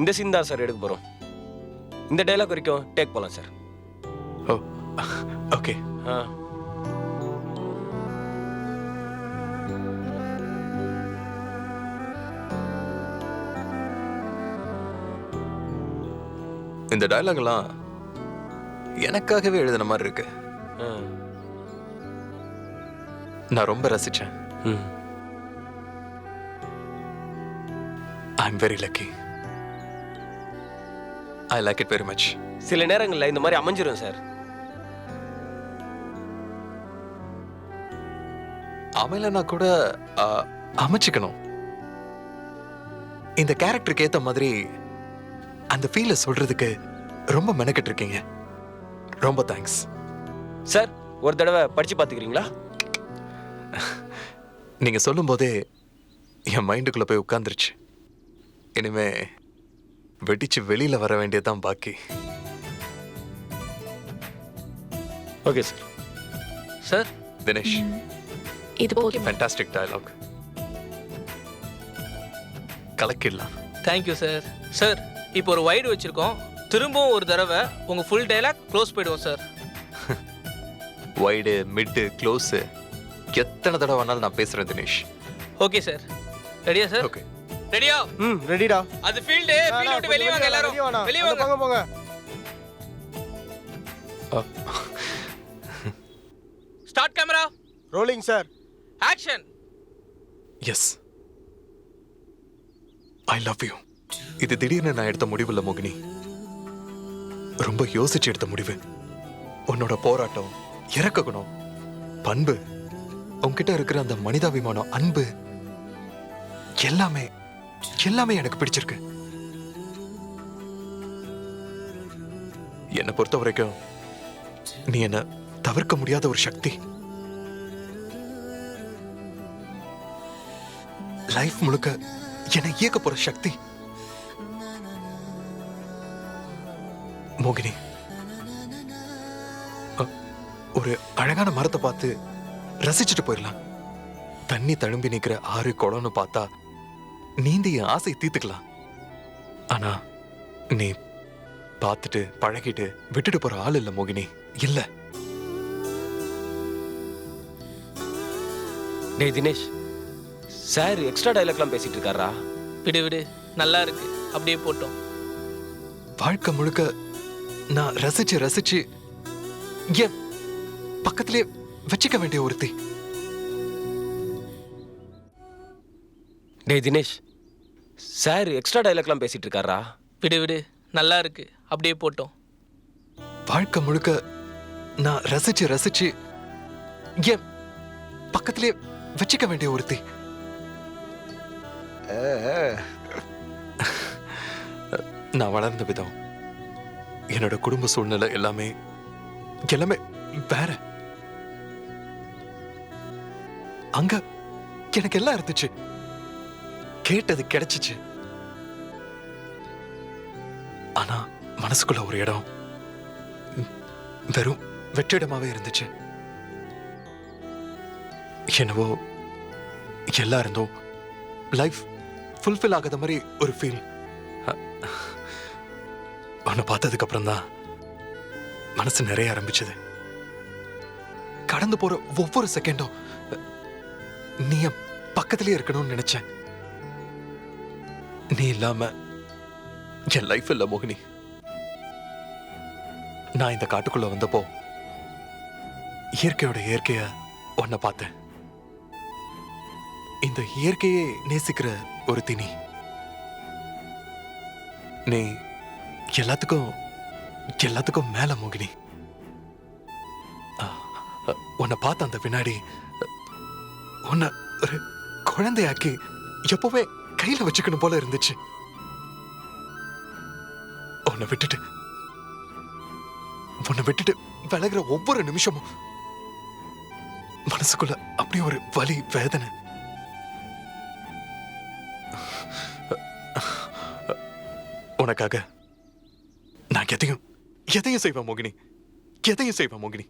இந்த சீன் தான் சார் எடுக்க போகிறோம். இந்த டைலாக் வரைக்கும் டேக் போகலாம் சார். ஓ ஓகே. ஆ இந்த டயலாக்லாம் எனக்காகவே எழுதின மாதிரி இருக்கு. ஆ நான் ரொம்ப ரசிச்சேன். ம் I am very lucky. I like it very much. சில நேரங்களில் இந்த மாதிரி அமைஞ்சிரும் சார். அமையலனா கூட அமைச்சுக்கணும். இந்த கேரக்டருக்கு ஏத்த மாதிரி அந்த ஃபீலை சொல்றதுக்கு ரொம்ப மெனக்கிட்டு இருக்கீங்க. ரொம்ப தேங்க்ஸ் சார். ஒரு தடவை படித்து பார்த்துக்கிறீங்களா? நீங்க சொல்லும் போதே என் மைண்டுக்குள்ள போய் உட்கார்ந்துருச்சு. இனிமே வெடிச்சு வெளியில வர வேண்டியதுதான் பாக்கி. Okay sir. சார் தினேஷ், இது போதும். Fantastic dialogue. கலக்கிடலாம். Thank you sir. சார் இப்போ ஒரு வைடு வச்சிருக்கோம். திரும்பவும் ஒரு தடவை உங்கள் ஃபுல் டைலாக் க்ளோஸ் போயிடுவோம் சார். வைடு, மிட்டு, க்ளோஸ் எத்தனை தடவை வேணாலும் நான் பேசுறேன் தினேஷ். Okay sir. ரெடியா சார்? ஓகே. ரெடியா? ம் ரெடிடா. அது ஃபீல்டு விட்டு வெளிய வாங்க எல்லாரும். வெளிய வாங்க. போங்க போங்க. Start camera. Rolling sir. Action. Yes, I love you. இது திடீர்னு நான் எடுத்த முடிவு இல்ல மோகினி. ரொம்ப யோசிச்சு எடுத்த முடிவு. உன்னோட போராட்டம், இறக்க குணம், பண்பு, உன்கிட்ட இருக்கிற அந்த மனிதாபிமானம், அன்பு எல்லாமே எல்லாமே எனக்கு பிடிச்சிருக்கு. என்னை பொறுத்த வரைக்கும் நீ என்ன தவிர்க்க முடியாத ஒரு சக்தி. லைஃப் முழுக்க என்னை இயக்க போற சக்தி. மோகினி, ஒரு அழகான மரத்தை பார்த்து ரசிச்சுட்டு போயிடலாம். தண்ணி தழும்பி நிக்கிற ஆறு குளம்னு பார்த்தா நீந்தி என் ஆசை தீர்த்துக்கலாம். ஆனா நீ பார்த்துட்டு பழகிட்டு விட்டுட்டு போற ஆள் இல்ல மோகினி, இல்ல. டேய் தினேஷ், சார் எக்ஸ்ட்ரா டைலாக்லாம் பேசிட்டு இருக்காரா? விடு விடு, நல்லா இருக்கு, அப்படியே போட்டோம். வாழ்க்கை முழுக்க நான் ரசிச்சு ரசிச்சு என் பக்கத்திலே வச்சுக்க வேண்டிய ஒருத்தி. டேய் தினேஷ், சார் எக்ஸ்ட்ரா டைலாக்லாம் பேசிட்டு இருக்காரா? விடு விடு, நல்லா இருக்கு, அப்படியே போட்டோம். வாழ்க்கை முழுக்க நான் ரசிச்சு ரசிச்சு என் பக்கத்திலே வச்சுக்க வேண்டிய ஒருத்தி. நான் வளர்ந்த விதம், என்னோட குடும்ப சூழ்நிலை எல்லாமே எல்லாமே வேற. அங்க எனக்கு எல்லாம் இருந்துச்சு, கேட்டது கிடைச்சிச்சு. ஆனா மனசுக்குள்ள ஒரு இடம் வெறும் வெற்றிடமாவே இருந்துச்சு. என்னவோ எல்லாம் இருந்தோம், லைஃப் ஃபுல்ஃபில் ஆகாத மாதிரி ஒரு ஃபீல். உன்னை பார்த்ததுக்கு அப்புறம் தான் மனசு நிறைய ஆரம்பிச்சது. கடந்து போற ஒவ்வொரு செகண்டும் நீ என் பக்கத்திலே இருக்கணும்னு நினைச்சேன். நீ இல்லாம என் லைஃப் இல்ல மோகினி. நான் இந்த காட்டுக்குள்ள வந்தப்போ இயற்கையோட இயற்கைய உன்னை பார்த்தேன். இந்த இயற்கையே நேசிக்கிற ஒரு தினி நீ. எல்லாத்துக்கும் எல்லாத்துக்கும் மேல மோகினி. உன்னை பார்த்த அந்த வினாடி உன்னை ஒரு குழந்தையாக்கி எப்பவுமே கையில வச்சுக்கணும் போல இருந்துச்சு. உன்னை விட்டுட்டு விலகிற ஒவ்வொரு நிமிஷமும் மனசுக்குள்ள அப்படியே ஒரு வலி, வேதனை. உனக்காக நான் எதையும் செய்வேன் மோகினி, எதையும் செய்வேன் மோகினி.